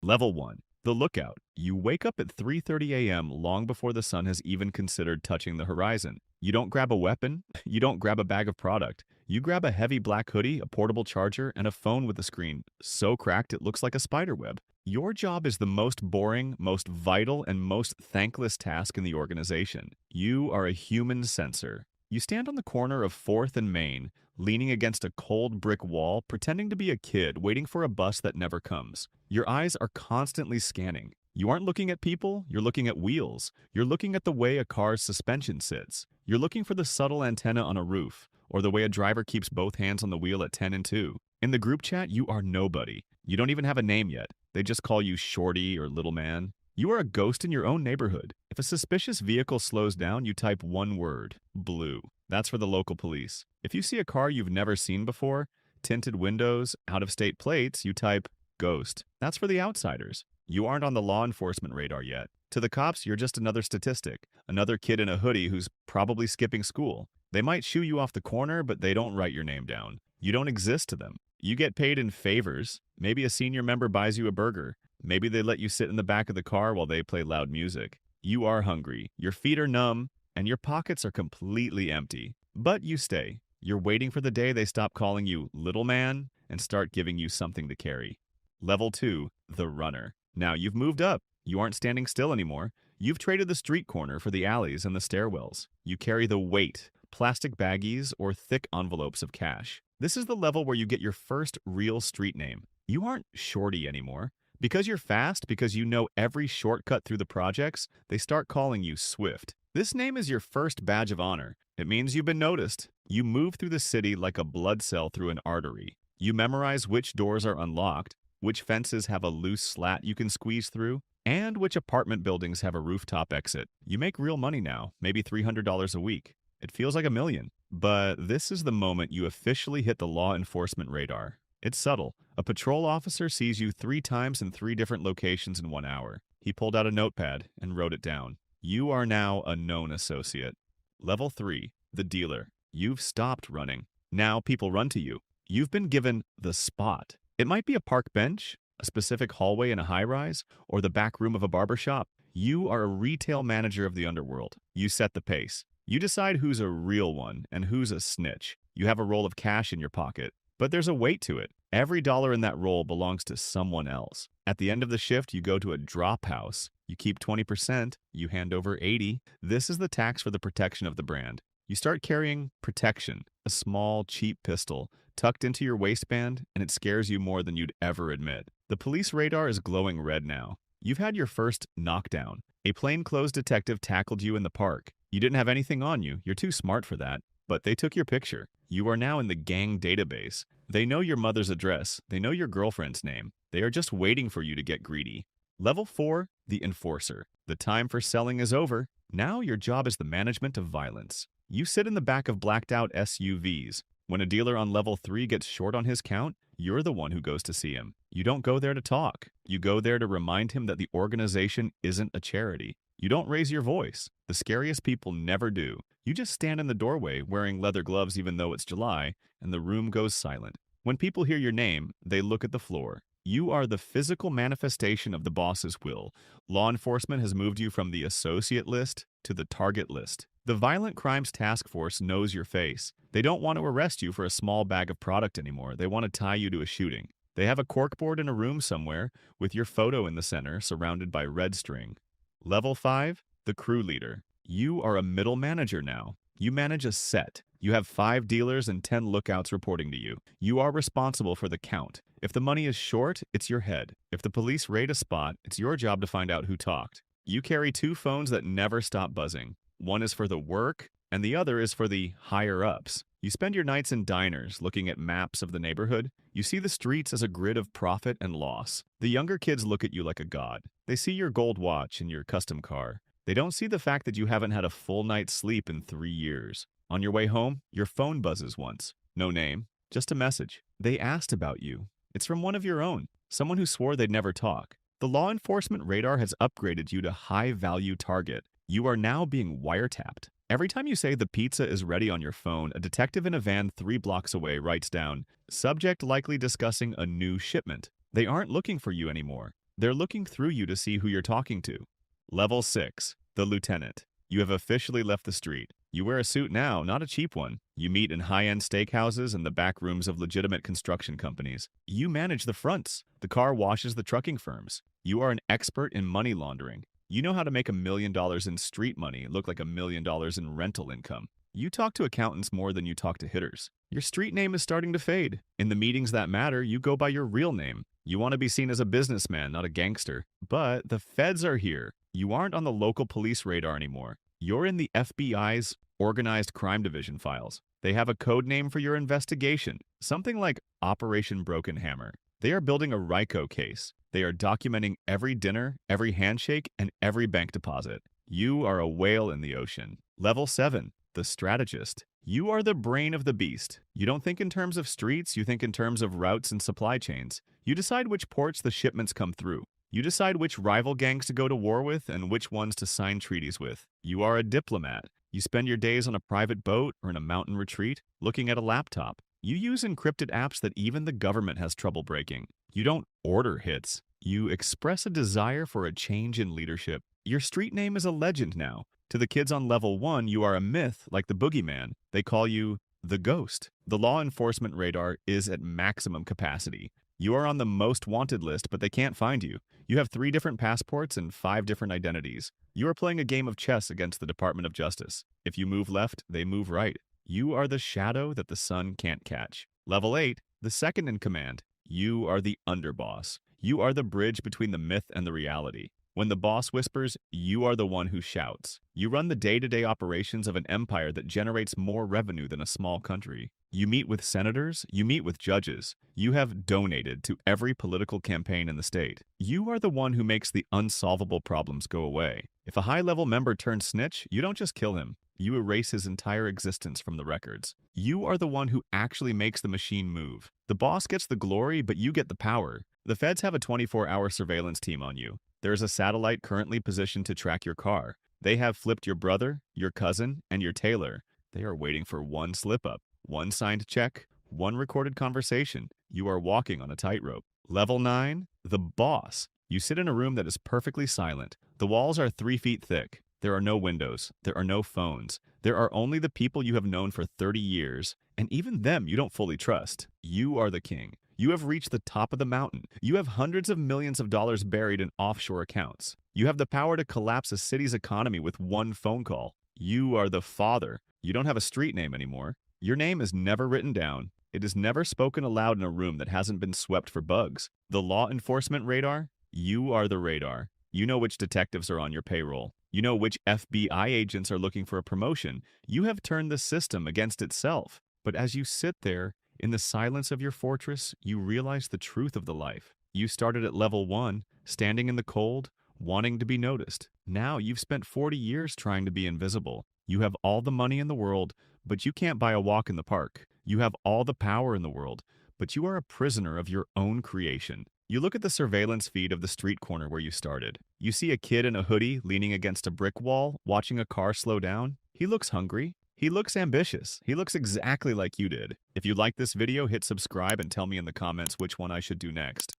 Level 1. The Lookout. You wake up at 3:30 a.m. long before the sun has even considered touching the horizon. You don't grab a weapon, you don't grab a bag of product. You grab a heavy black hoodie, a portable charger, and a phone with a screen so cracked it looks like a spider web. Your job is the most boring, most vital, and most thankless task in the organization. You are a human sensor. You stand on the corner of 4th and Main, leaning against a cold brick wall, pretending to be a kid waiting for a bus that never comes. Your eyes are constantly scanning. You aren't looking at people, you're looking at wheels. You're looking at the way a car's suspension sits. You're looking for the subtle antenna on a roof, or the way a driver keeps both hands on the wheel at 10 and 2. In the group chat, you are nobody. You don't even have a name yet. They just call you Shorty or Little Man. You are a ghost in your own neighborhood. If a suspicious vehicle slows down, you type one word, blue. That's for the local police. If you see a car you've never seen before, tinted windows, out-of-state plates, you type ghost. That's for the outsiders. You aren't on the law enforcement radar yet. To the cops, you're just another statistic, another kid in a hoodie who's probably skipping school. They might shoo you off the corner, but they don't write your name down. You don't exist to them. You get paid in favors. Maybe a senior member buys you a burger. Maybe they let you sit in the back of the car while they play loud music. You are hungry. Your feet are numb, and your pockets are completely empty. But you stay. You're waiting for the day they stop calling you little man and start giving you something to carry. Level 2, the runner. Now you've moved up. You aren't standing still anymore. You've traded the street corner for the alleys and the stairwells. You carry the weight, plastic baggies, or thick envelopes of cash. This is the level where you get your first real street name. You aren't Shorty anymore. Because you're fast, because you know every shortcut through the projects, they start calling you Swift. This name is your first badge of honor. It means you've been noticed. You move through the city like a blood cell through an artery. You memorize which doors are unlocked, which fences have a loose slat you can squeeze through, and which apartment buildings have a rooftop exit. You make real money now, maybe $300 a week. It feels like $1 million. But this is the moment you officially hit the law enforcement radar. It's subtle. A patrol officer sees you 3 times in 3 different locations in 1 hour. He pulled out a notepad and wrote it down. You are now a known associate. Level 3, the dealer. You've stopped running. Now people run to you. You've been given the spot. It might be a park bench, a specific hallway in a high-rise, or the back room of a barber shop. You are a retail manager of the underworld. You set the pace. You decide who's a real one and who's a snitch. You have a roll of cash in your pocket. But there's a weight to it. Every dollar in that roll belongs to someone else. At the end of the shift, you go to a drop house. You keep 20%, you hand over 80. This is the tax for the protection of the brand. You start carrying protection, a small, cheap pistol, tucked into your waistband, and it scares you more than you'd ever admit. The police radar is glowing red now. You've had your first knockdown. A plainclothes detective tackled you in the park. You didn't have anything on you. You're too smart for that. But they took your picture. You are now in the gang database. They know your mother's address. They know your girlfriend's name. They are just waiting for you to get greedy. Level 4, the enforcer. The time for selling is over. Now your job is the management of violence. You sit in the back of blacked out SUVs. When a dealer on level 3 gets short on his count, you're the one who goes to see him. You don't go there to talk. You go there to remind him that the organization isn't a charity. You don't raise your voice. The scariest people never do. You just stand in the doorway wearing leather gloves even though it's July, and the room goes silent. When people hear your name, they look at the floor. You are the physical manifestation of the boss's will. Law enforcement has moved you from the associate list to the target list. The Violent Crimes Task Force knows your face. They don't want to arrest you for a small bag of product anymore. They want to tie you to a shooting. They have a corkboard in a room somewhere with your photo in the center surrounded by red string. Level 5, the crew leader. You are a middle manager now. You manage a set. You have 5 dealers and 10 lookouts reporting to you. You are responsible for the count. If the money is short, it's your head. If the police raid a spot, it's your job to find out who talked. You carry 2 phones that never stop buzzing. One is for the work, and the other is for the higher-ups. You spend your nights in diners looking at maps of the neighborhood. You see the streets as a grid of profit and loss. The younger kids look at you like a god. They see your gold watch and your custom car. They don't see the fact that you haven't had a full night's sleep in 3 years. On your way home, your phone buzzes once. No name, just a message. They asked about you. It's from one of your own, someone who swore they'd never talk. The law enforcement radar has upgraded you to high-value target. You are now being wiretapped. Every time you say the pizza is ready on your phone, a detective in a van 3 blocks away writes down, subject likely discussing a new shipment. They aren't looking for you anymore. They're looking through you to see who you're talking to. Level 6, the lieutenant. You have officially left the street. You wear a suit now, not a cheap one. You meet in high-end steakhouses and the back rooms of legitimate construction companies. You manage the fronts. The car washes the trucking firms. You are an expert in money laundering. You know how to make $1 million in street money look like $1 million in rental income. You talk to accountants more than you talk to hitters. Your street name is starting to fade. In the meetings that matter, you go by your real name. You want to be seen as a businessman, not a gangster. But the feds are here. You aren't on the local police radar anymore. You're in the FBI's Organized Crime Division files. They have a code name for your investigation, something like Operation Broken Hammer. They are building a RICO case. They are documenting every dinner, every handshake, and every bank deposit. You are a whale in the ocean. Level 7, the strategist. You are the brain of the beast. You don't think in terms of streets, you think in terms of routes and supply chains. You decide which ports the shipments come through. You decide which rival gangs to go to war with and which ones to sign treaties with. You are a diplomat. You spend your days on a private boat or in a mountain retreat, looking at a laptop. You use encrypted apps that even the government has trouble breaking. You don't order hits. You express a desire for a change in leadership. Your street name is a legend now. To the kids on level 1, you are a myth like the boogeyman. They call you the ghost. The law enforcement radar is at maximum capacity. You are on the most wanted list, but they can't find you. You have 3 different passports and 5 different identities. You are playing a game of chess against the Department of Justice. If you move left, they move right. You are the shadow that the sun can't catch. Level 8, the second in command. You are the underboss. You are the bridge between the myth and the reality. When the boss whispers, you are the one who shouts. You run the day-to-day operations of an empire that generates more revenue than a small country. You meet with senators, you meet with judges. You have donated to every political campaign in the state. You are the one who makes the unsolvable problems go away. If a high-level member turns snitch, you don't just kill him. You erase his entire existence from the records. You are the one who actually makes the machine move. The boss gets the glory, but you get the power. The feds have a 24-hour surveillance team on you. There is a satellite currently positioned to track your car. They have flipped your brother, your cousin, and your tailor. They are waiting for one slip-up, one signed check, one recorded conversation. You are walking on a tightrope. Level 9, the boss. You sit in a room that is perfectly silent. The walls are 3 feet thick. There are no windows. There are no phones. There are only the people you have known for 30 years, and even them you don't fully trust. You are the king. You have reached the top of the mountain. You have hundreds of millions of dollars buried in offshore accounts. You have the power to collapse a city's economy with one phone call. You are the father. You don't have a street name anymore. Your name is never written down. It is never spoken aloud in a room that hasn't been swept for bugs. The law enforcement radar? You are the radar. You know which detectives are on your payroll. You know which FBI agents are looking for a promotion. You have turned the system against itself. But as you sit there, in the silence of your fortress, you realize the truth of the life. You started at level 1, standing in the cold, wanting to be noticed. Now you've spent 40 years trying to be invisible. You have all the money in the world, but you can't buy a walk in the park. You have all the power in the world, but you are a prisoner of your own creation. You look at the surveillance feed of the street corner where you started. You see a kid in a hoodie leaning against a brick wall, watching a car slow down. He looks hungry. He looks ambitious. He looks exactly like you did. If you like this video, hit subscribe and tell me in the comments which one I should do next.